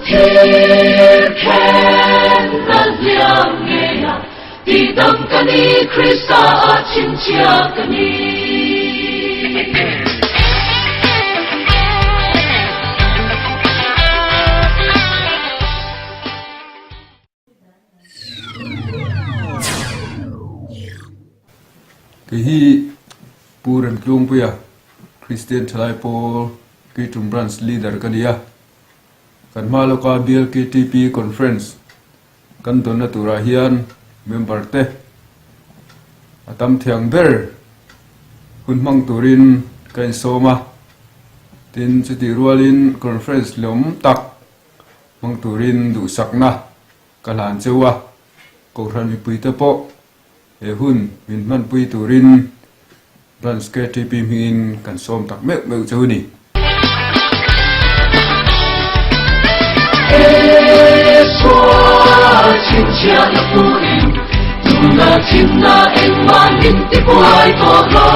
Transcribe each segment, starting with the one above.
Here can the young man đi đâm cái ni Christa chín chia cái ni. Cái hi puran klung puya Christian Chalai Paul ki tum branch leader kania kan maloka BLKTP conference kan donna tura hian member te atam thiang ber hun mang turin kan soma tin chuti rualin conference lom tak mang turin du sakna kalan chewa ko ran mi puite po e hun min man pui turin branch KTP min kan som tak mek meu chu ni Xóa chín chia là vui dù là chim na em man nhìn tiếp quay to lo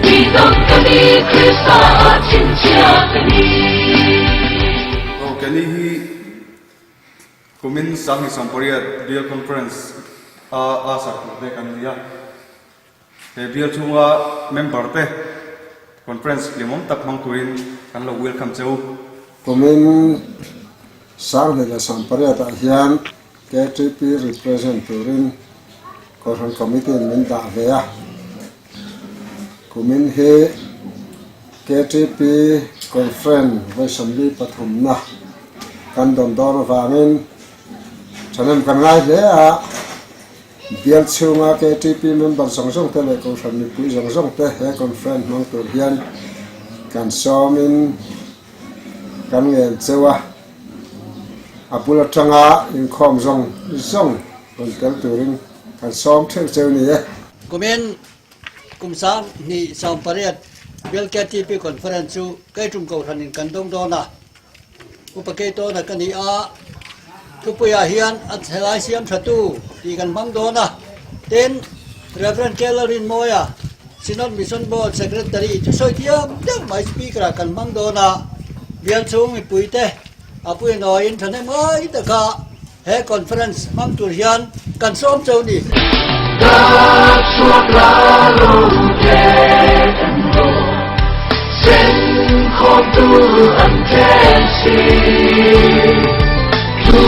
đi đâm cái đi Christa chín chia cái đi. Okay, ni kumin sang isang period deal conference asak de kania he deal chunga member te conference limom tak mang tuin kan lo welcome cheu kumin sang de la sang period hian KTP represent turin koran committee min da vea kumin he KTP conference với samli pathum na kan don dor wangin chanem kan ngai le a bial chunga KTP member song te le ko samli pui song te he conference mang tur hian kan somin kan ngel chewa apula tanga in khom zong kon tel turin kan som thel cheu ni e Kumen kumsam ni sampariat BLKTP conference chu kai tum ko thanin kan dong dona upake to na kani a tupuya hian at helai siam thatu ti kan mang dona ten Reverend Kellerin Moya Synod Mission Board Secretary chu soitiam dang mai speaker kan mang dona bial chung ipuite apui noin thane mai ta ka he conference mang tur hian kan som chau ni Đã suốt lá lô đen đô Sen không tu ăn khen si Tu